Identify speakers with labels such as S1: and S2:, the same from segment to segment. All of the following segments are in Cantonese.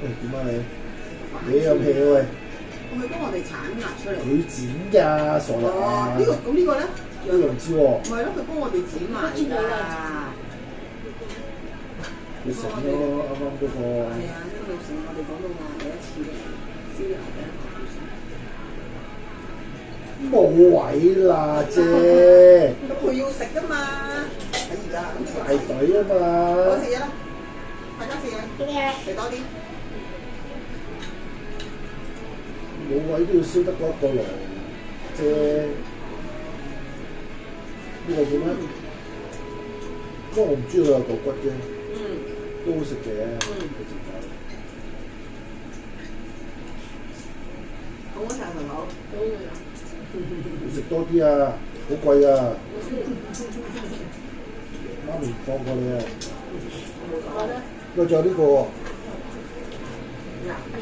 S1: 喂，點啊你？你有氣喂？
S2: 佢幫我哋剷壓出嚟。
S1: 佢剪㗎，傻人
S2: 哦，
S1: 啊！
S2: 呢個咁呢個咧？
S1: 呢個唔知喎。
S2: 唔係咯，佢幫我哋剪埋㗎。
S1: 你成咯，啱啱嗰個。
S2: 係啊，呢個成我哋講到話第一次燒牛嘅。
S1: 冇位啦啫。
S2: 咁佢要食㗎嘛？喺而家
S1: 排隊啊嘛。
S2: 我食嘢啦，大家食嘢，食多啲。
S1: 冇位都要燒得嗰一個爐啫。呢個叫咩？不過我唔中意佢有嚿骨啫。都好食嘅。
S2: 好唔好食啊，朋友？好味啊！
S1: 食多啲啊，好貴啊！媽咪放過你啊！仲有呢個喎，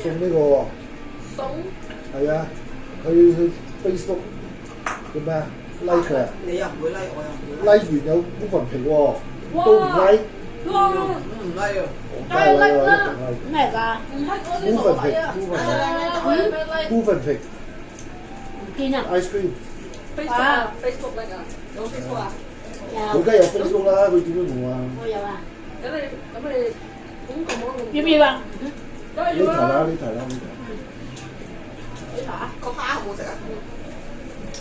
S1: 送呢個喎。
S2: 送？
S1: 係啊，去 Facebook 叫咩啊 ？like 啊！
S2: 你又唔會 like，我又唔會
S1: like 完有烏雲皮喎，都唔 like。
S2: 唔 like 啊！
S1: 梗係 like 啦，
S3: 咩㗎？
S2: 唔 like 我
S1: 烏雲皮，烏雲皮
S3: 唔見啊！
S1: ，ice cream。
S2: Facebook like 啊？有 Facebook 啊？
S1: 佢梗係有 Facebook 啦，佢點會冇啊？
S3: 我有啊。
S2: 咁你咁個網
S3: 要唔要啊？
S1: 呢題啦，呢題啦，呢題。
S2: 你查個蝦好唔好食啊？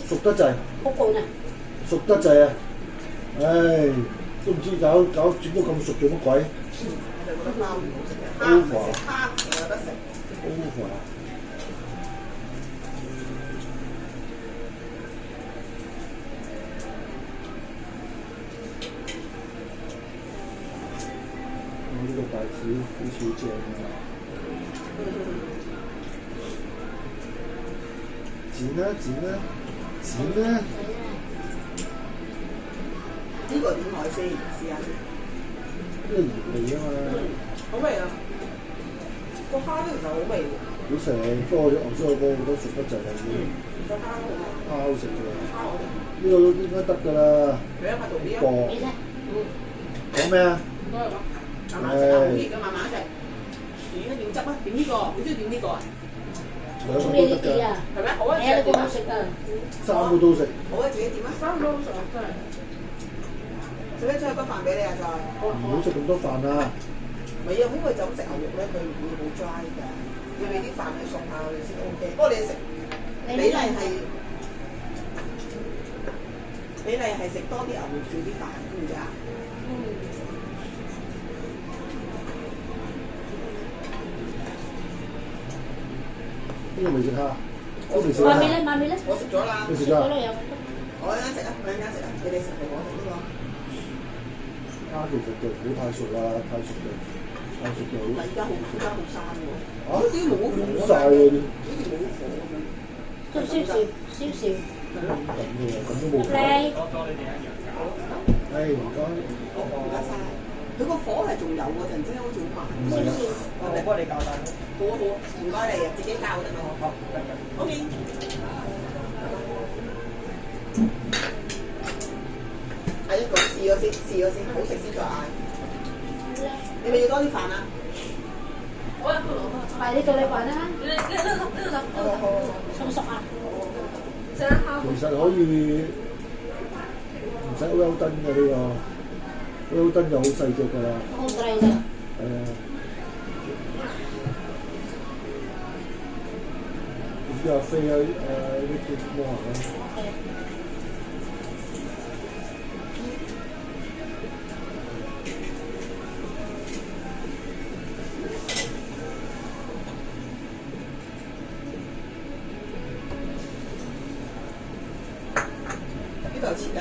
S1: 熟得滯，
S3: 好攰啊！
S1: 熟得滯啊！唉，都唔知整到咁熟做乜鬼？
S2: 我就覺得蝦唔好食嘅，蝦有得食。
S1: over。我呢個大子好似好正啊！剪啦，剪啦，剪啦！
S2: 呢個點海先？試下先。
S1: 呢個鹽味啊嘛。
S2: 好味啊！個蝦都其實好味喎。
S1: 好食，不過牛豬肉好多熟得滯啦已經。
S2: 個蝦好
S1: 好食嘅。
S2: 蝦好食。
S1: 呢個都應該得㗎啦。
S2: 你一塊做啲啊？
S1: 薄。
S3: 你咧？
S1: 講咩啊？
S2: 都係講。慢慢食啊！好熱嘅，慢慢食。點汁啊？點呢個？你中意點呢個啊？
S1: 兩個
S3: 中意
S1: 都得㗎。
S3: 呢啲啊！
S2: 係咩？好啊！
S3: 係啊，呢個好食啊！
S1: 三個都食。
S2: 好啊！自己點啊？三個都食啊！真係。使唔使出去骨飯俾你啊？再。
S1: 唔好食咁多飯啊！
S2: 唔係啊，因為就咁食牛肉咧，佢唔會好 dry 㗎。要俾啲飯去熟下佢先 OK。不過你食比例係食多啲牛肉少啲飯，知唔知啊？
S1: 邊個未食蝦？都未食
S3: 買未咧？
S1: 蝦。
S3: 買未咧？
S2: 我食咗啦。
S1: 你食咗啊？
S3: 有。
S2: 我一陣食啊，我一陣食啊，你哋食定我食呢個？
S1: 蝦其實就唔好太熟啦，太熟就好。
S2: 而家好生喎。
S1: 啊？
S2: 啲冇火
S1: 燶曬喎！
S2: 好似冇火咁樣。
S3: 都少少，少少。
S1: 咁嘅，咁都冇火。
S3: 靚。
S1: 唉，唔該。
S2: 唔該晒。佢個火係仲有嗰陣，真係好似好慢。
S1: 唔係啊。
S2: 我幫你教大。好啊好啊，唔該你啊，自己教得啦。好，得嘅。OK。係一個試咗先，好食先再嗌。你咪要多啲飯啊？
S3: 係呢個你話啦。
S2: 好。
S3: 熟唔熟啊？
S1: 其實可以唔使 well done 嘅呢個，well done 就好細隻㗎啦。
S3: 好細㗎。
S1: 係啊。唔知阿飛啊呢啲摸下啦。
S2: 呢度有切㗎。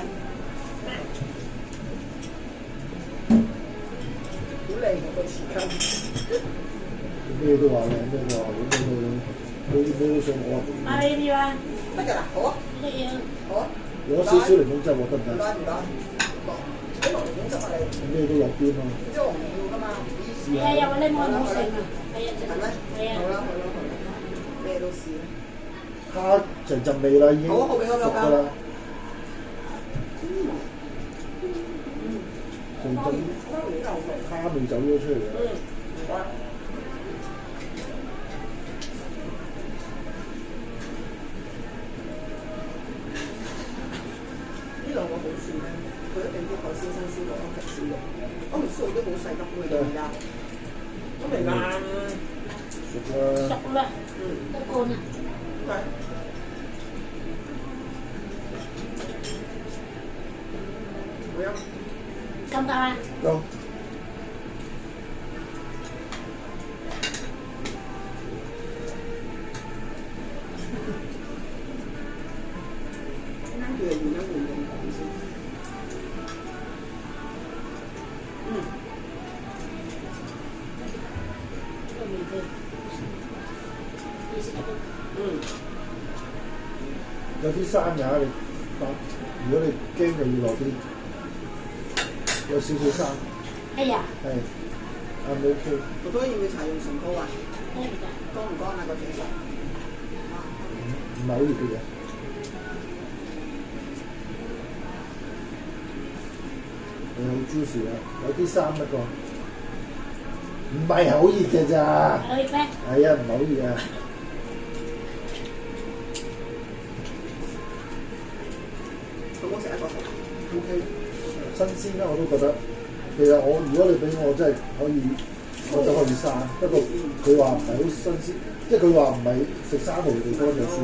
S2: 好靚嗰個匙羹。
S1: 咩都話靚，咩都話好，咩都想我啊！
S3: 買呢啲啊？
S2: 得㗎啦，好啊，
S3: 呢樣。
S2: 好啊。
S1: 攞少少檸檬汁喎，得唔得？
S2: 唔該。啲龍點汁啊你？
S1: 咩都落啲嘛。
S2: 即係我唔要㗎嘛，
S3: 係啊，有個檸檬好食啊！係啊，
S2: 係咩？
S3: 係啊。
S2: 好啦，咩都試啦。
S1: 蝦成陣味啦，已經
S2: 好啊，好俾我
S1: 熟㗎啦。成陣蝦味走咗出嚟啦。
S2: 一定啲海鮮新鮮過安平燒肉，安平燒肉都好細粒㗎嘛，而家都明㗎。
S1: 熟啦。
S3: 熟啦，得乾啊。
S2: 係。好飲。
S3: 咁得啊？
S1: 夠。
S2: 跟住換一換用講先。
S3: 個味道，你食得到？
S1: 有啲生㗎，你如果你驚就要落啲，有少少生。
S3: 係啊。
S1: 係。啱 OK。
S2: 我都要唔要搽用唇膏啊？
S3: 得㗎。
S2: 乾唔乾啊個嘴唇？
S1: 唔係好熱嘅嘢。係好 juicy 啊！有啲生不過，唔係好熱嘅咋。
S3: 可以咩？
S1: 係啊，唔係好熱啊。
S2: 好唔好食一個？OK。
S1: 新鮮啦，我都覺得。其實如果你俾我真係可以，我都可以生。不過佢話唔係好新鮮，即係佢話唔係食生蠔嘅地方就算。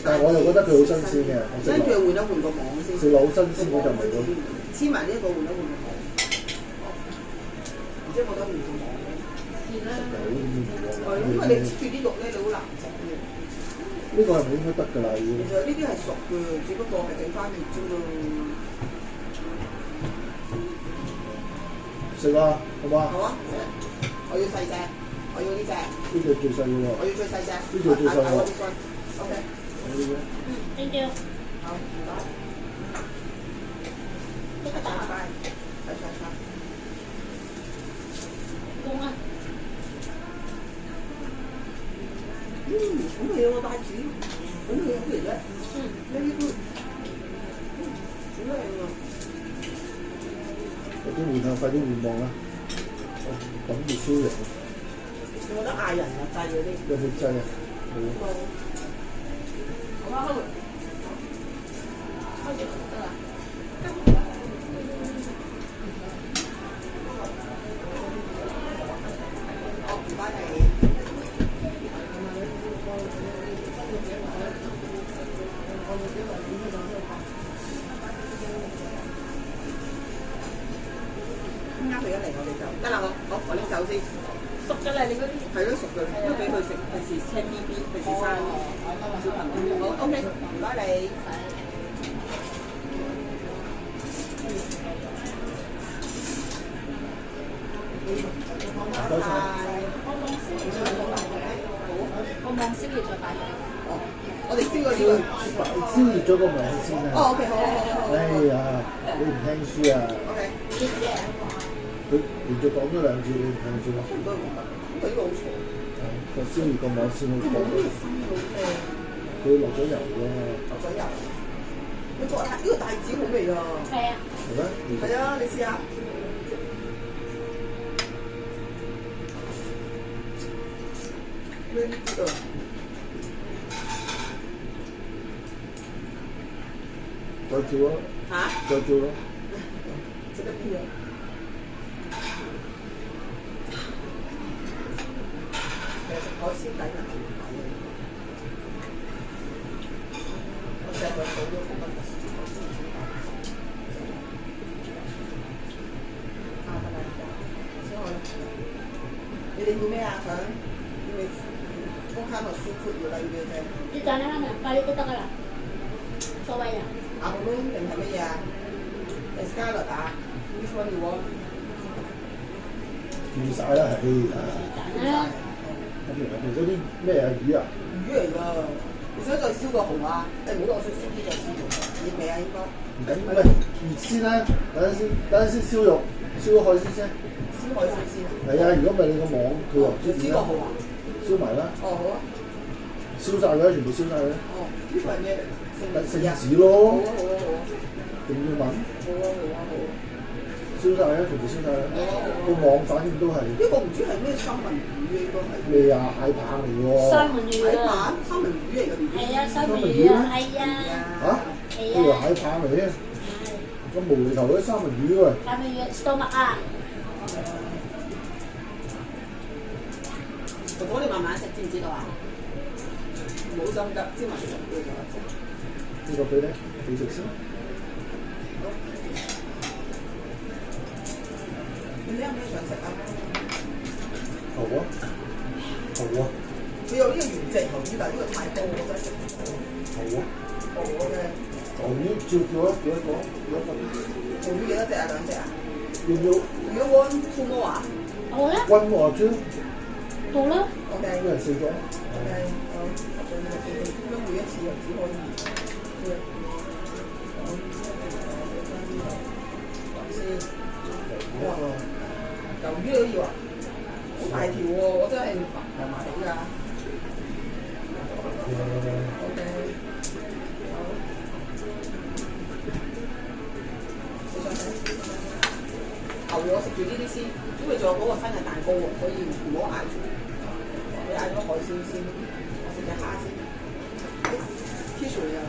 S1: 但係我又覺得佢好新鮮嘅。
S2: 跟住換一換個網先。
S1: 食落好新鮮嗰就唔係咁。
S2: 黐埋呢一個換一換個網。即係覺得換個網嘅。係啦。係因為你黐住啲肉咧，你好難整嘅。
S1: 呢個係咪應該得㗎啦？已經。
S2: 其實呢啲係熟嘅，只不過係整翻熱啫嘛。
S1: 食啊，好嘛？
S2: 好啊，食。我要細隻，我要呢隻。
S1: 呢隻最細嘅喎。
S2: 我要最細隻。
S1: 呢隻最細喎。
S2: OK。
S3: thank you。
S2: 好，唔該。一個大塊，細細塊。
S3: 公啊！
S2: 好味喎帶子，好味好味啫。呢啲好靚啊！
S1: 快啲換啊！快啲換網啦！我等住燒肉。
S2: 有冇得嗌人啊？製嗰啲。
S1: 有冇製啊？冇。
S2: 好啊，開住得啦。好，唔該你。啱佢一嚟我哋就得啦，我拎走先。熟㗎啦，你嗰啲係咯，熟㗎，都俾佢食，費事青 B B，費事生小朋友。好 OK，唔該你。
S1: 多謝。
S3: 個網燒熱再擺入。
S2: 哦，我哋燒個呢
S1: 燒熱咗個網先啊！
S2: 哦 OK，好。
S1: 哎呀，你唔聽書啊
S2: OK。
S1: 佢連續講咗兩次，你唔聽書啊？
S2: 差唔多明白。咁佢呢個好嘈。
S1: 個燒熱個網先好
S2: 冇
S1: 講。
S2: 咩新好咩？
S1: 佢落咗油㗎。
S2: 落咗油。佢做呢個帶子好味啊！
S3: 係啊。
S1: 係咩？
S2: 係啊，你試下。呢個。
S1: 再叫啊！
S2: 嚇？
S1: 再叫咯！
S2: 食得邊啊？其實食海鮮抵人唔抵嘅。我成日數咗好多個海鮮啊，得啦，先我你哋要咩啊？想要你公開個師傅要你要啫。
S3: 你揀啦嘛，咖喱都得㗎啦，所謂啊。
S2: 阿妹定係乜嘢啊 ？Escargot 啊 ？Which one you want？
S1: 叫晒啦，係啊！咁嗰啲咩啊魚啊？
S2: 魚嚟㗎，你想再燒個蠔啊？你唔好落水燒啲再燒蠔，熱未啊？應該。
S1: 唔緊要，喂，熱先啦，等陣先燒肉，燒個海鮮先。
S2: 燒海鮮先啊？
S1: 係啊，如果唔係你個網佢又唔知點啦。
S2: 燒個蠔啊？
S1: 燒埋啦。
S2: 哦，好啊。
S1: 燒晒佢，全部燒晒佢。
S2: 哦，呢個係咩嚟？
S1: 聖子咯。
S2: 好啊好啊好啊。
S1: 仲要問？
S2: 好啊好啊好啊。
S1: 燒晒啦，全部燒晒啦。個網反正都係。
S2: 呢個唔知係咩三文魚嘅，應該係。
S1: 咩啊？蟹棒嚟喎。
S3: 三文魚啊！
S2: 三文魚嚟嘅，
S3: 係啊，三文魚啊，係啊。
S1: 嚇？呢條蟹棒嚟嘅。
S3: 係。
S1: 個無厘頭嗰啲三文魚喎。
S3: 三文魚 stomach 啊！
S2: 婆婆你慢慢食，知唔知道啊？冇心急，芝麻食唔到咗。
S1: 呢個俾你食先。
S2: 你有咩想食啊？
S1: 牛啊！牛啊！
S2: 佢有呢個原隻牛魚，但係呢個太多，我真係食唔到。
S1: 牛啊！
S2: 我嘅
S1: 牛魚叫一個，
S2: 牛魚幾多隻啊？兩隻啊？
S1: 要唔要
S2: 如果 one two more 啊
S3: 好啦，
S1: one more two？
S3: 到啦。
S2: ？OK
S1: 一人四個。
S2: OK，好，咁每一次又只可以先。哇！牛魚都要啊？好大條喎，我真係麻麻地㗎。OK，好。你想睇？牛我食住呢啲先，因為仲有嗰個生日蛋糕喎，所以唔好嗌住。你嗌咗海鮮先，我食隻蝦先。Tissue 你有？